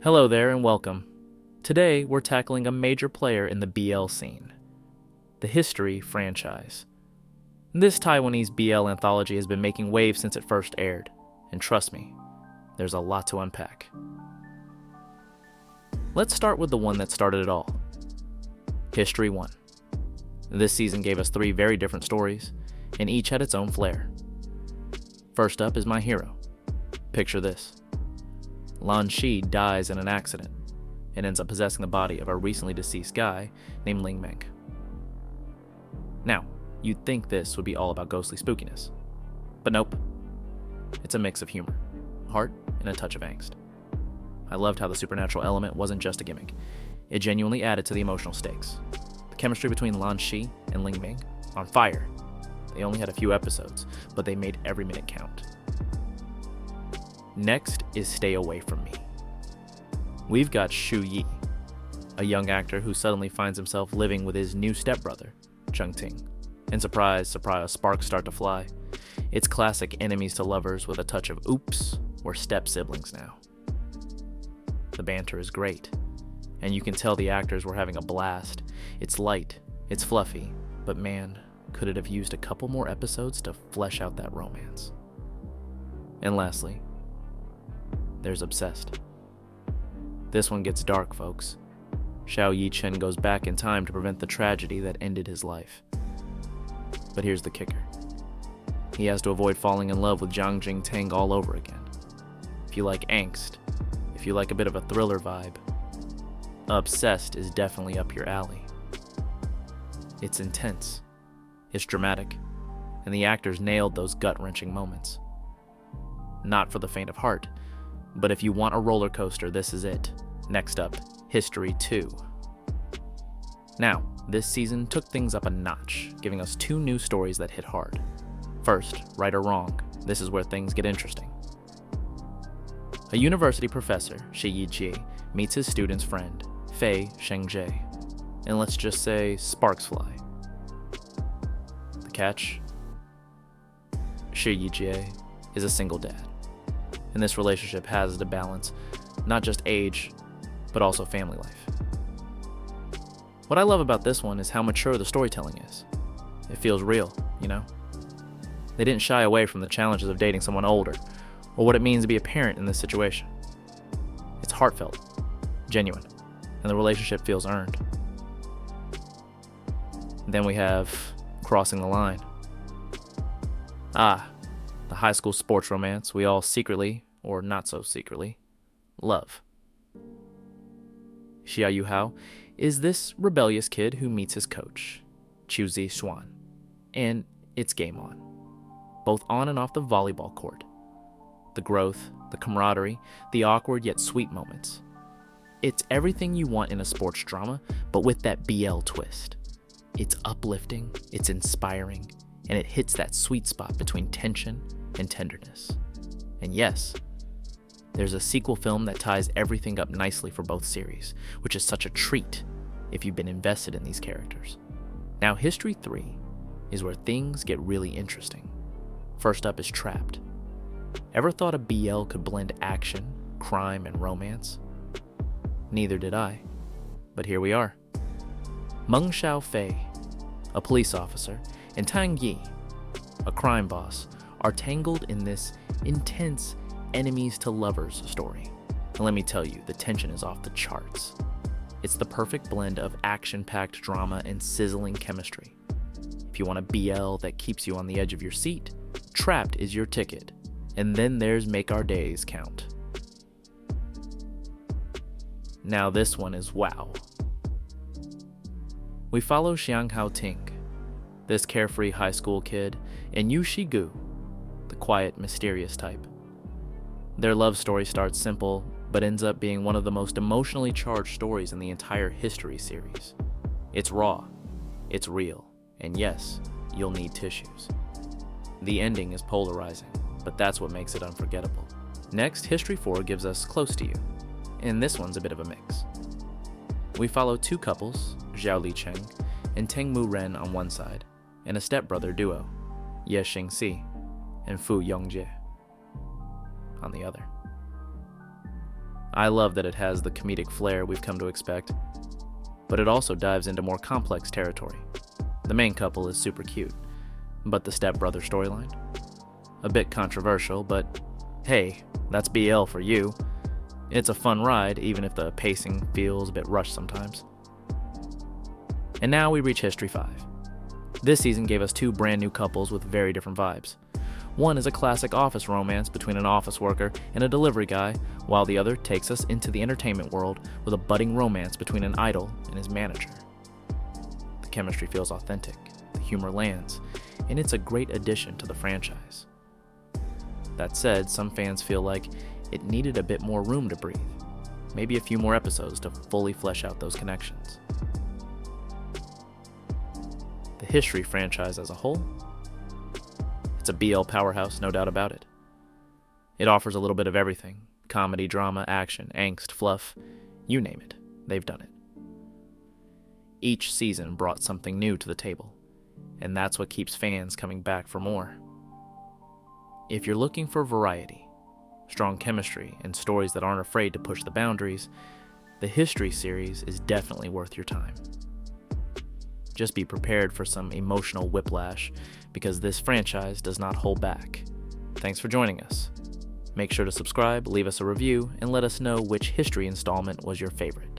Hello there and welcome. Today we're tackling a major player in the BL scene, the History franchise. This Taiwanese BL anthology has been making waves since it first aired, and trust me, there's a lot to unpack. Let's start with the one that started it all, History 1. This season gave us 3 very different stories, and each had its own flair. First up is my hero. Picture this. Lan Shi dies in an accident and ends up possessing the body of a recently deceased guy named Ling Meng. Now, you'd think this would be all about ghostly spookiness, but nope. It's a mix of humor, heart, and a touch of angst. I loved how the supernatural element wasn't just a gimmick. It genuinely added to the emotional stakes. The chemistry between Lan Shi and Ling Meng, on fire. They only had a few episodes, but they made every minute count. Next is Stay Away From Me. We've got Shu Yi, a young actor who suddenly finds himself living with his new stepbrother, Chung Ting. And surprise, surprise, sparks start to fly. It's classic enemies to lovers with a touch of oops, we're step siblings now. The banter is great, and you can tell the actors were having a blast. It's light, it's fluffy, but man, could it have used a couple more episodes to flesh out that romance. And lastly, there's Obsessed. This one gets dark, folks. Xiao Yi-chen goes back in time to prevent the tragedy that ended his life. But here's the kicker. He has to avoid falling in love with Zhang Jingtang all over again. If you like angst, if you like a bit of a thriller vibe, Obsessed is definitely up your alley. It's intense, it's dramatic, and the actors nailed those gut-wrenching moments. Not for the faint of heart, but if you want a roller coaster, this is it. Next up, History 2. Now, this season took things up a notch, giving us 2 new stories that hit hard. First, right or wrong, this is where things get interesting. A university professor, Shi Yijie, meets his student's friend, Fei Shengzhe, and let's just say sparks fly. The catch? Shi Yijie is a single dad, and this relationship has to balance not just age, but also family life. What I love about this one is how mature the storytelling is. It feels real, you know? They didn't shy away from the challenges of dating someone older, or what it means to be a parent in this situation. It's heartfelt, genuine, and the relationship feels earned. Then we have Crossing the Line. The high school sports romance we all secretly, or not so secretly, love. Xia Yuhao is this rebellious kid who meets his coach, Qiu Zixuan, and it's game on, both on and off the volleyball court. The growth, the camaraderie, the awkward yet sweet moments. It's everything you want in a sports drama, but with that BL twist. It's uplifting, it's inspiring, and it hits that sweet spot between tension and tenderness. And yes, there's a sequel film that ties everything up nicely for both series, which is such a treat if you've been invested in these characters. Now, History 3 is where things get really interesting. First up is Trapped. Ever thought a BL could blend action, crime, and romance? Neither did I, but here we are. Meng Xiaofei, a police officer, and Tang Yi, a crime boss, are tangled in this intense enemies to lovers story. And let me tell you, the tension is off the charts. It's the perfect blend of action-packed drama and sizzling chemistry. If you want a BL that keeps you on the edge of your seat, Trapped is your ticket. And then there's Make Our Days Count. Now this one is wow. We follow Xiang Haoting, this carefree high school kid, and Yu Shigu, the quiet, mysterious type. Their love story starts simple, but ends up being one of the most emotionally charged stories in the entire History series. It's raw, it's real, and yes, you'll need tissues. The ending is polarizing, but that's what makes it unforgettable. Next, History 4 gives us Close to You, and this one's a bit of a mix. We follow 2 couples, Zhao Licheng and Teng Mu Ren on one side, and a stepbrother duo, Ye Xingxi and Fu Yongjie, on the other. I love that it has the comedic flair we've come to expect, but it also dives into more complex territory. The main couple is super cute, but the stepbrother storyline? A bit controversial, but hey, that's BL for you. It's a fun ride, even if the pacing feels a bit rushed sometimes. And now we reach History 5. This season gave us 2 brand new couples with very different vibes. One is a classic office romance between an office worker and a delivery guy, while the other takes us into the entertainment world with a budding romance between an idol and his manager. The chemistry feels authentic, the humor lands, and it's a great addition to the franchise. That said, some fans feel like it needed a bit more room to breathe, maybe a few more episodes to fully flesh out those connections. The History franchise as a whole? It's a BL powerhouse, no doubt about it. It offers a little bit of everything: comedy, drama, action, angst, fluff, you name it, they've done it. Each season brought something new to the table, and that's what keeps fans coming back for more. If you're looking for variety, strong chemistry, and stories that aren't afraid to push the boundaries, the History series is definitely worth your time. Just be prepared for some emotional whiplash, because this franchise does not hold back. Thanks for joining us. Make sure to subscribe, leave us a review, and let us know which History installment was your favorite.